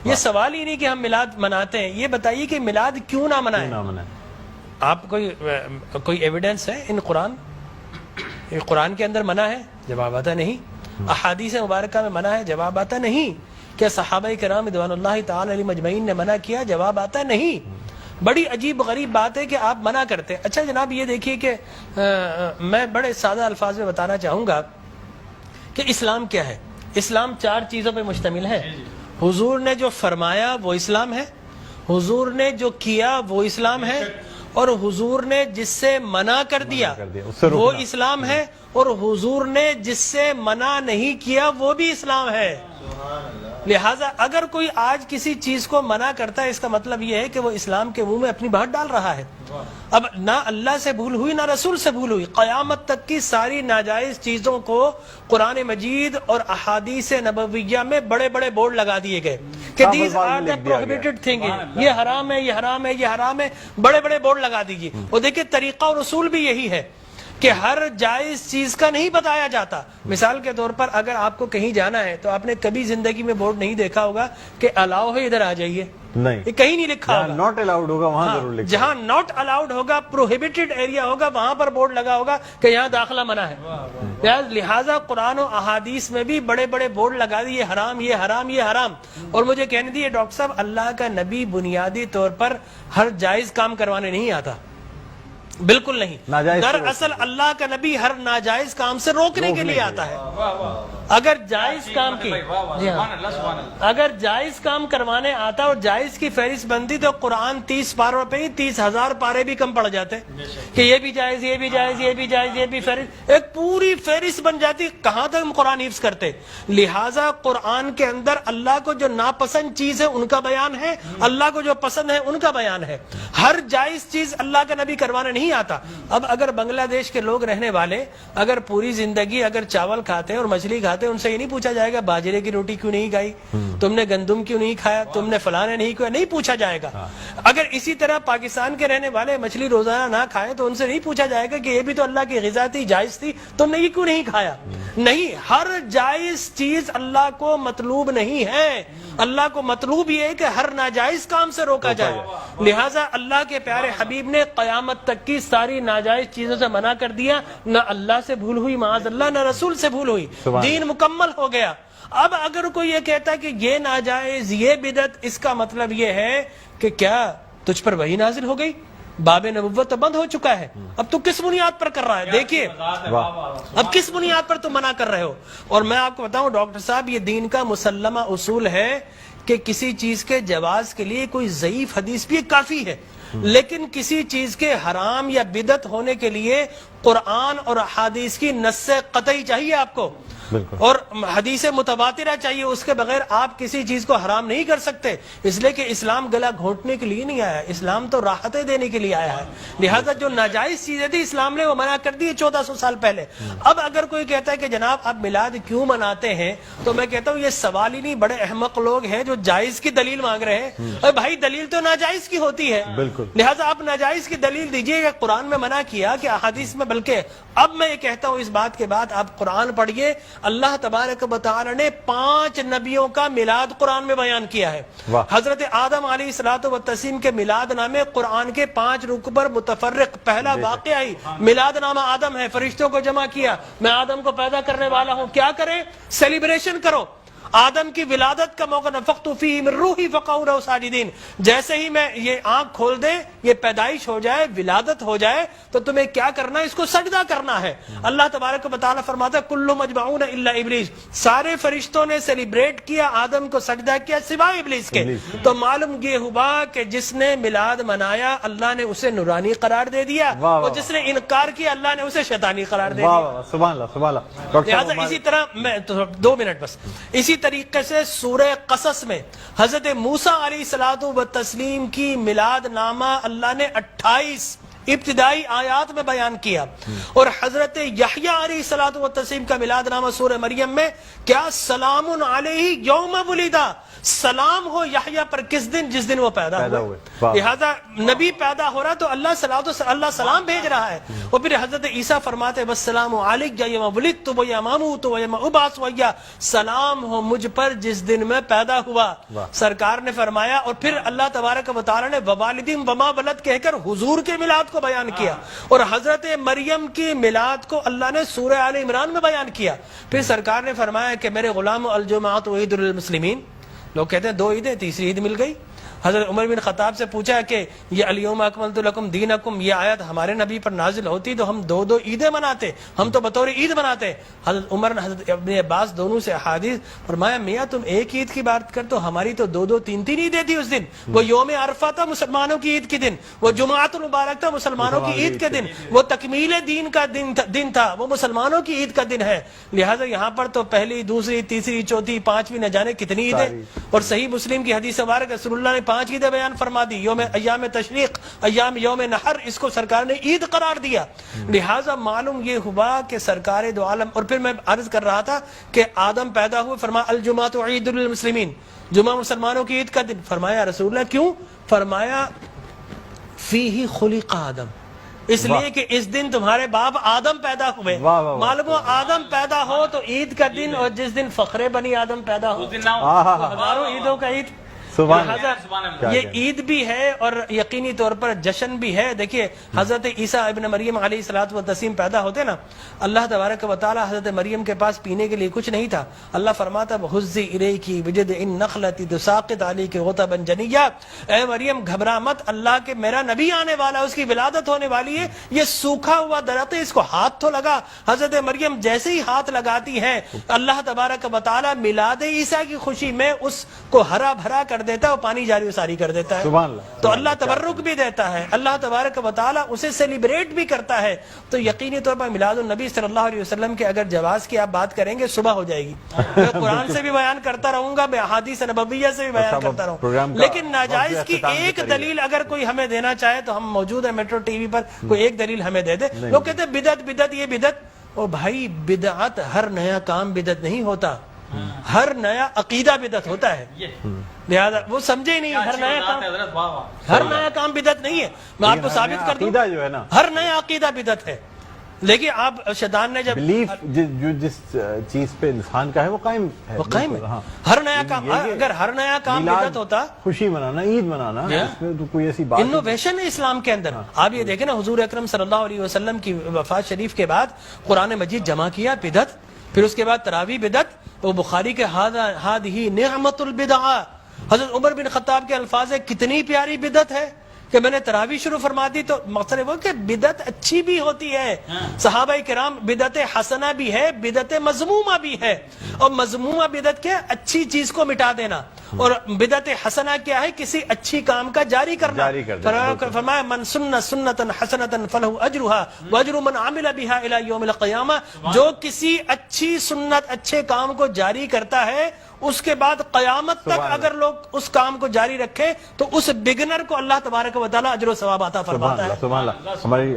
یہ سوال ہی نہیں کہ ہم میلاد مناتے ہیں، یہ بتائیے کہ میلاد کیوں نہ منائیں؟ آپ کوئی ایویڈنس ہے ان قرآن؟ یہ قرآن کے اندر منع ہے؟ جواب آتا نہیں۔ احادیث مبارکہ میں منع ہے؟ جواب آتا نہیں۔ کیا صحابہ کرام رضوان اللہ تعالی علیہم اجمعین نے منع کیا؟ جواب آتا نہیں۔ بڑی عجیب غریب بات ہے کہ آپ منع کرتے ہیں۔ اچھا جناب یہ دیکھیے کہ میں بڑے سادہ الفاظ میں بتانا چاہوں گا کہ اسلام کیا ہے۔ اسلام 4 چیزوں پہ مشتمل ہے۔ حضور نے جو فرمایا وہ اسلام ہے، حضور نے جو کیا وہ اسلام ہے، اور حضور نے جس سے منع کر دیا وہ اسلام ہے، اور حضور نے جس سے منع نہیں کیا وہ بھی اسلام ہے۔ لہٰذا اگر کوئی آج کسی چیز کو منع کرتا ہے اس کا مطلب یہ ہے کہ وہ اسلام کے منہ میں اپنی بات ڈال رہا ہے۔ اب نہ اللہ سے بھول ہوئی نہ رسول سے بھول ہوئی، قیامت تک کی ساری ناجائز چیزوں کو قرآن مجید اور احادیث نبویہ میں بڑے بڑے بورڈ لگا دیے گئے کہ these are the prohibited thing, یہ حرام ہے، یہ حرام ہے، یہ حرام ہے، بڑے بڑے بورڈ لگا دیجیے۔ اور دیکھیں طریقہ اور اصول بھی یہی ہے کہ ہر جائز چیز کا نہیں بتایا جاتا۔ مثال کے طور پر اگر آپ کو کہیں جانا ہے تو آپ نے کبھی زندگی میں بورڈ نہیں دیکھا ہوگا کہ الاؤ ہے ادھر آ جائیے، نہیں، یہ کہیں نہیں لکھا ہوگا۔ ناٹ الاؤڈ ہوگا وہاں ضرور لکھا، جہاں ناٹ الاؤڈ ہوگا، پروہیبٹڈ ایریا ہوگا، وہاں پر بورڈ لگا ہوگا کہ یہاں داخلہ منع ہے۔ لہٰذا قرآن و احادیث میں بھی بڑے بڑے بورڈ لگا دیے، حرام، یہ حرام، یہ حرام۔ اور مجھے کہنے دیے ڈاکٹر صاحب اللہ کا نبی بنیادی طور پر ہر جائز کام کروانے نہیں آتا، بالکل نہیں۔ دراصل اللہ کا نبی ہر ناجائز کام سے روکنے کے لیے آتا ہے۔ اگر جائز کام کی اگر جائز کام کروانے آتا اور جائز کی فہرست بنتی تو قرآن 30 پاروں پہ ہی 30,000 پارے بھی کم پڑ جاتے کہ یہ بھی جائز، یہ بھی جائز، یہ بھی جائز، یہ بھی فہرست، ایک پوری فہرست بن جاتی۔ کہاں تک ہم قرآن حفظ کرتے؟ لہٰذا قرآن کے اندر اللہ کو جو ناپسند چیز ہے ان کا بیان ہے، اللہ کو جو پسند ہے ان کا بیان ہے۔ ہر جائز چیز اللہ کا نبی کروانے نہیں آتا۔ اب اگر بنگلہ دیش کے لوگ رہنے والے اگر پوری زندگی اگر چاول کھاتے ہیں اور مچھلی کھاتے ہیں، ان سے یہ نہیں پوچھا جائے گا باجرے کی روٹی کیوں نہیں کھائی، تم نے گندم کیوں نہیں کھایا، تم نے فلانے نہیں کیا، نہیں پوچھا جائے گا۔ اگر اسی طرح پاکستان کے رہنے والے مچھلی روزانہ نہ کھائیں تو ان سے نہیں پوچھا جائے گا کہ یہ بھی تو اللہ کی غذا تھی، جائز تھی، تم نے یہ کیوں نہیں کھایا۔ نہیں، ہر جائز چیز اللہ کو مطلوب نہیں ہے، اللہ کو مطلوب یہ ہے کہ ہر ناجائز کام سے روکا جائے۔ لہٰذا اللہ کے پیارے حبیب نے قیامت تک کی ساری ناجائز چیزوں سے منع کر دیا، نہ اللہ سے بھول ہوئی معاذ اللہ، نہ رسول سے بھول ہوئی، دین مکمل ہو گیا۔ اب اگر کوئی یہ کہتا ہے کہ یہ ناجائز، یہ بدعت، اس کا مطلب یہ ہے کہ کیا تجھ پر وحی نازل ہو گئی؟ باب نبوت تو بند ہو چکا ہے، اب تو کس بنیاد پر کر رہا ہے؟ دیکھیے اب کس بنیاد پر تم منع کر رہے ہو۔ اور میں آپ کو بتاؤں ڈاکٹر صاحب، یہ دین کا مسلمہ اصول ہے کہ کسی چیز کے جواز کے لیے کوئی ضعیف حدیث بھی کافی ہے، لیکن کسی چیز کے حرام یا بدعت ہونے کے لیے قرآن اور احادیث کی نص قطعی چاہیے آپ کو، اور حدیث متواترہ چاہیے، اس کے بغیر آپ کسی چیز کو حرام نہیں کر سکتے، اس لیے کہ اسلام گلا گھونٹنے کے لیے نہیں آیا، اسلام تو راحتیں دینے کے لیے آیا ہے۔ لہٰذا جو ناجائز چیزیں تھی اسلام نے وہ منع کر دی 1400 سال پہلے۔ اب اگر کوئی کہتا ہے کہ جناب آپ میلاد کیوں مناتے ہیں، تو میں کہتا ہوں یہ سوال ہی نہیں، بڑے احمق لوگ ہیں جو جائز کی دلیل مانگ رہے ہیں۔ ارے بھائی دلیل تو ناجائز کی ہوتی ہے، لہٰذا آپ ناجائز کی دلیل دیجئے کہ قرآن میں منع کیا کہ احادیث میں، بلکہ اب میں یہ کہتا ہوں اس بات کے بعد آپ قرآن پڑھیے، اللہ تبارک و تعالی نے 5 نبیوں کا میلاد قرآن میں بیان کیا ہے۔ حضرت آدم علیہ الصلوۃ والتسلیم کے میلاد نامے قرآن کے 5 رکوع پر متفرق، پہلا واقعہ ہی میلاد نامہ آدم ہے، فرشتوں کو جمع کیا، میں آدم کو پیدا کرنے والا ہوں، کیا کریں؟ سیلیبریشن کرو۔ آدم کی ولادت کا موقع، نفخت فیہ من روحی فقعوا لہ ساجدین، جیسے ہی میں یہ آنکھ کھول دے، یہ پیدائش ہو جائے، ولادت ہو جائے، تو تمہیں کیا کرنا ہے؟ اس کو سجدہ کرنا ہے۔ اللہ تبارک و تعالیٰ فرماتا ہے کل مجمعون الا ابلیس، سارے فرشتوں نے سیلیبریٹ کیا، آدم کو سجدہ کیا سوائے ابلیس کے۔ تو معلوم یہ ہوا کہ جس نے میلاد منایا اللہ نے اسے نورانی قرار دے دیا، اور جس نے انکار کیا اللہ نے اسے شیطانی قرار دے دیا۔ سبحان اللہ سبحان اللہ۔ لہٰذا اسی طرح میں 2 منٹ بس، اسی طریقے سے سورہ قصص میں حضرت موسیٰ علیہ الصلوۃ والتسلیم کی میلاد نامہ اللہ نے 28 ابتدائی آیات میں بیان کیا. اور حضرت یحییٰ علیہ الصلوۃ والتسلیم کا میلاد نامہ سورہ مریم میں کیا سلام علیہ یوم ولدا، سلام ہو یحییٰ پر کس دن؟ جس دن وہ پیدا ہوئے. لہذا نبی پیدا ہو رہا تو اللہ سلام بھیج رہا ہے. اور پھر حضرت عیسیٰ فرماتے والسلام علیک یوم ولدت و یوم اموت و یوم ابعث حیا، سلام ہو مجھ پر جس دن میں پیدا ہوا. سرکار نے فرمایا. اور پھر اللہ تبارک و تعالی نے ووالدین وما ولد کہہ کر حضور کے میلاد کو بیان کیا. اور حضرت مریم کی میلاد کو اللہ نے سورہ آل عمران میں بیان کیا. پھر سرکار نے فرمایا کہ میرے غلام الجمعۃ عید للمسلمین. لوگ کہتے ہیں 2 عیدیں، تیسری عید مل گئی. حضرت عمر بن خطاب سے پوچھا کہ یہ الیوم اکملت لکم دینکم، یہ آیت ہمارے نبی پر نازل ہوتی تو ہم 2 عیدیں مناتے، ہم تو بطور عید مناتے. حضرت عمر نے حضرت ابن عباس دونوں سے احادیث فرمایا میاں تم ایک عید کی بات کر تو ہماری تو 2 3 عیدیں تھی اس دن. وہ یوم عرفہ تھا مسلمانوں کی عید کے دن، وہ جمعۃ المبارک تھا مسلمانوں کی عید کے دن، وہ تکمیل دین کا دن تھا، وہ مسلمانوں کی عید کا دن ہے. لہٰذا یہاں پر تو پہلی، دوسری، تیسری، چوتھی، 5ویں نہ جانے کتنی عیدیں. اور صحیح مسلم کی حدیث مبارک رسول اللہ نے 5 عیدیں بیان فرما دی. ایام تشریق، یوم نحر، اس کو سرکار نے عید قرار دیا. لہٰذا معلوم یہ ہوا کہ سرکار دو عالم. اور پھر میں عرض کر رہا تھا کہ آدم پیدا ہوئے، فرمایا الجمعۃ عید للمسلمین، جمعہ مسلمانوں کی عید کا دن. فرمایا رسول اللہ کیوں؟ فرمایا فیہ خلق آدم، اس لیے کہ اس دن تمہارے باپ آدم پیدا ہوئے. معلوم ہو آدم پیدا ہو تو عید کا دن، اور جس دن فخر بنی آدم پیدا ہو ہزاروں عیدوں کا عید. یہ عید بھی ہے اور یقینی طور پر جشن بھی ہے. دیکھیے حضرت عیسیٰ ابن مریم علیہ الصلوۃ والتسلیم پیدا ہوتے نا، اللہ تبارک و تعالی حضرت مریم کے پاس پینے کے لیے کچھ نہیں تھا. اللہ فرماتا وَحُزِّ إِلَيْكِ بِجِذْعِ النَّخْلَةِ تُسَاقِطْ عَلَيْكِ رُطَبًا جَنِيًّا، اے مریم گھبرا مت، اللہ کے میرا نبی آنے والا ہے، اس کی ولادت ہونے والی ہے، یہ سوکھا ہوا درخت ہے، اس کو ہاتھ تو لگا. حضرت مریم جیسے ہی ہاتھ لگاتی ہے اللہ تبارک و تعالی میلاد عیسیٰ کی خوشی میں اس کو ہرا بھرا کر دیتا ہے اور پانی جاری و ساری کر دیتا ہے. تو اللہ تبرک بھی دیتا ہے، اللہ تبارک و تعالی اسے سیلیبریٹ بھی کرتا ہے. تو یقینی طور پر میلاد النبی صلی اللہ علیہ وسلم کے اگر جواز کی آپ بات کریں گے صبح ہو جائے گی. میں قرآن سے بھی بیان کرتا رہوں گا، میں احادیث نبویہ سے بھی بیان کرتا رہوں، لیکن ناجائز کی ایک دلیل اگر کوئی ہمیں دینا چاہے تو ہم موجود ہیں میٹرو ٹی وی پر، کوئی ایک دلیل ہمیں دے دے. لوگ کہتے ہیں بدعت یہ بدعت. او بھائی بدعت ہر نیا کام بدعت نہیں ہوتا، ہر نیا عقیدہ بدعت ہوتا ہے. لہذا وہ سمجھے ہی نہیں، ہر نیا کام بدعت نہیں ہے. میں آپ کو ثابت کر دوں ہر نیا عقیدہ بدعت ہے. لیکن آپ شیطان نے جب بلیف جو جس چیز پہ انسان کا ہے وہ قائم ہے، وہ قائم ہے. ہر نیا کام، اگر ہر نیا کام بدعت ہوتا، خوشی منانا، عید منانا، اس میں تو کوئی ایسی بات انوویشن ہے اسلام کے اندر. آپ یہ دیکھیں نا حضور اکرم صلی اللہ علیہ وسلم کی وفات شریف کے بعد قرآن مجید جمع کیا، بدعت. پھر اس کے بعد تراویح بدعت. وہ بخاری کے ہذہ نعمت البدع، حضرت عمر بن خطاب کے الفاظ ہے کتنی پیاری بدعت ہے کہ میں نے تراویح شروع فرما دی. تو مقصد وہ کہ بدعت اچھی بھی ہوتی ہے. صحابہ کرام بدعت حسنہ بھی ہے، بدعت مذمومہ بھی ہے. اور مذمومہ بدعت کیا؟ اچھی چیز کو مٹا دینا. اور بدعت حسنہ کیا ہے؟ کسی اچھی کام کا جاری کرنا. فرمایا من سن سنتا حسنتا فلہ اجرھا واجر من عمل بها الی یوم القیامہ، جو کسی اچھی سنت، اچھے کام کو جاری کرتا ہے اس کے بعد قیامت تک اگر لوگ اس کام کو جاری رکھے تو اس بگنر کو اللہ تبارک و تعالی اجر و ثواب عطا فرماتا ہے. سبحان اللہ. ہماری